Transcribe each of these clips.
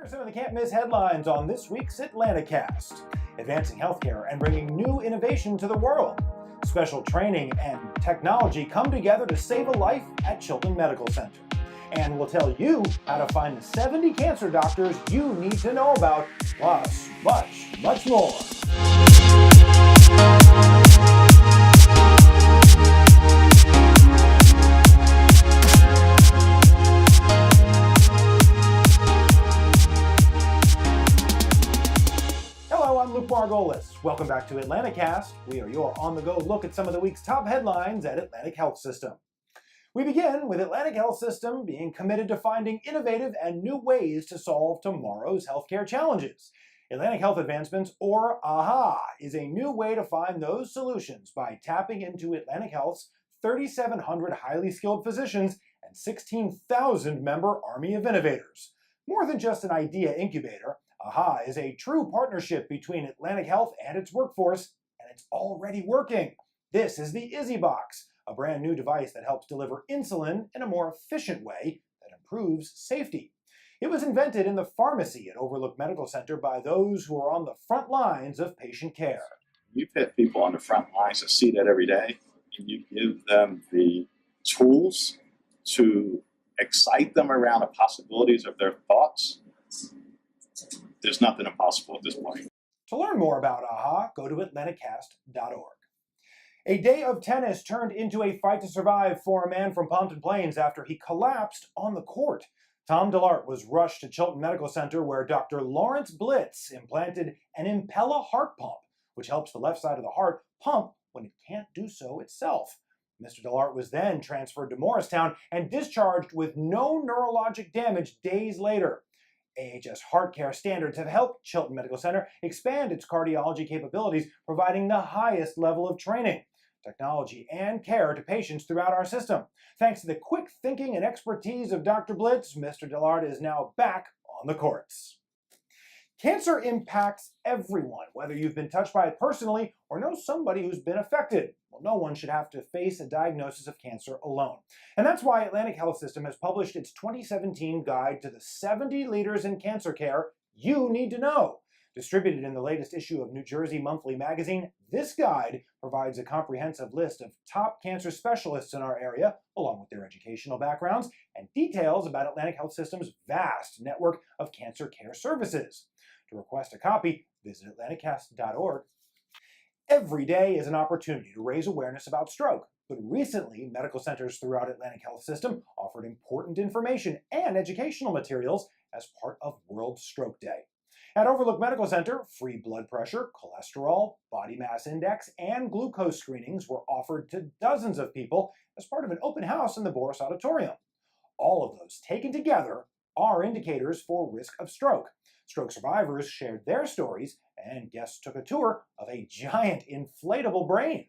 are some of the can't miss headlines on this week's AtlantiCast. Advancing healthcare and bringing new innovation to the world. Special training and technology come together to save a life at Chilton Medical Center. And we'll tell you how to find the 70 cancer doctors you need to know about, plus much more. I'm Luke Margolis. Welcome back to AtlantiCast. We are your on-the-go look at some of the week's top headlines at Atlantic Health System. We begin with Atlantic Health System being committed to finding innovative and new ways to solve tomorrow's healthcare challenges. Atlantic Health Advancements, or AHA, is a new way to find those solutions by tapping into Atlantic Health's 3,700 highly skilled physicians and 16,000 member Army of Innovators. More than just an idea incubator, AHA is a true partnership between Atlantic Health and its workforce, and it's already working. This is the EasyBox, a brand new device that helps deliver insulin in a more efficient way that improves safety. It was invented in the pharmacy at Overlook Medical Center by those who are on the front lines of patient care. You put people on the front lines that see that every day, and you give them the tools to excite them around the possibilities of their thoughts. There's nothing impossible at this point. To learn more about AHA, go to AtlantiCast.org. A day of tennis turned into a fight to survive for a man from Pompton Plains after he collapsed on the court. Tom Dillart was rushed to Chilton Medical Center where Dr. Lawrence Blitz implanted an Impella heart pump, which helps the left side of the heart pump when it can't do so itself. Mr. Dillart was then transferred to Morristown and discharged with no neurologic damage days later. AHS Heart Care standards have helped Chilton Medical Center expand its cardiology capabilities, providing the highest level of training, technology, and care to patients throughout our system. Thanks to the quick thinking and expertise of Dr. Blitz, Mr. Dillart is now back on the courts. Cancer impacts everyone, whether you've been touched by it personally or know somebody who's been affected. Well, no one should have to face a diagnosis of cancer alone. And that's why Atlantic Health System has published its 2017 guide to the 70 leaders in cancer care you need to know. Distributed in the latest issue of New Jersey Monthly Magazine, this guide provides a comprehensive list of top cancer specialists in our area, along with their educational backgrounds, and details about Atlantic Health System's vast network of cancer care services. To request a copy, visit AtlantiCast.org. Every day is an opportunity to raise awareness about stroke, but recently, medical centers throughout Atlantic Health System offered important information and educational materials as part of World Stroke Day. At Overlook Medical Center, free blood pressure, cholesterol, body mass index, and glucose screenings were offered to dozens of people as part of an open house in the Boris Auditorium. All of those taken together are indicators for risk of stroke. Stroke survivors shared their stories, and guests took a tour of a giant inflatable brain.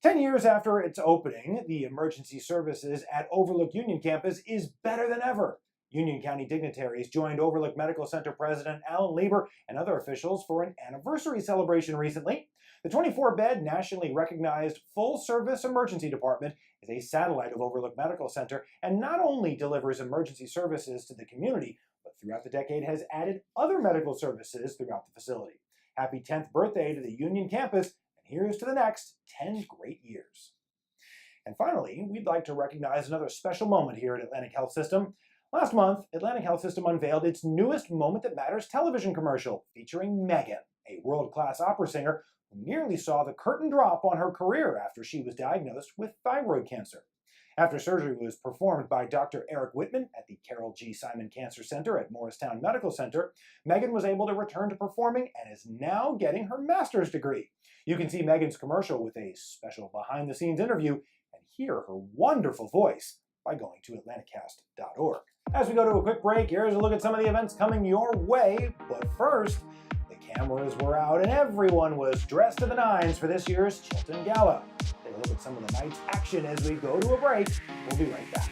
10 years after its opening, the emergency services at Overlook Union Campus is better than ever. Union County dignitaries joined Overlook Medical Center President Alan Lieber and other officials for an anniversary celebration recently. The 24-bed, nationally recognized full-service emergency department is a satellite of Overlook Medical Center and not only delivers emergency services to the community, but throughout the decade has added other medical services throughout the facility. Happy 10th birthday to the Union campus, and here's to the next 10 great years. And finally, we'd like to recognize another special moment here at Atlantic Health System. Last month, Atlantic Health System unveiled its newest Moment That Matters television commercial featuring Megan, a world-class opera singer who nearly saw the curtain drop on her career after she was diagnosed with thyroid cancer. After surgery was performed by Dr. Eric Whitman at the Carol G. Simon Cancer Center at Morristown Medical Center, Megan was able to return to performing and is now getting her master's degree. You can see Megan's commercial with a special behind-the-scenes interview and hear her wonderful voice by going to AtlantiCast.org. As we go to a quick break, here's a look at some of the events coming your way. But first, the cameras were out and everyone was dressed to the nines for this year's Chilton Gala. Take a look at some of the night's action as we go to a break. We'll be right back.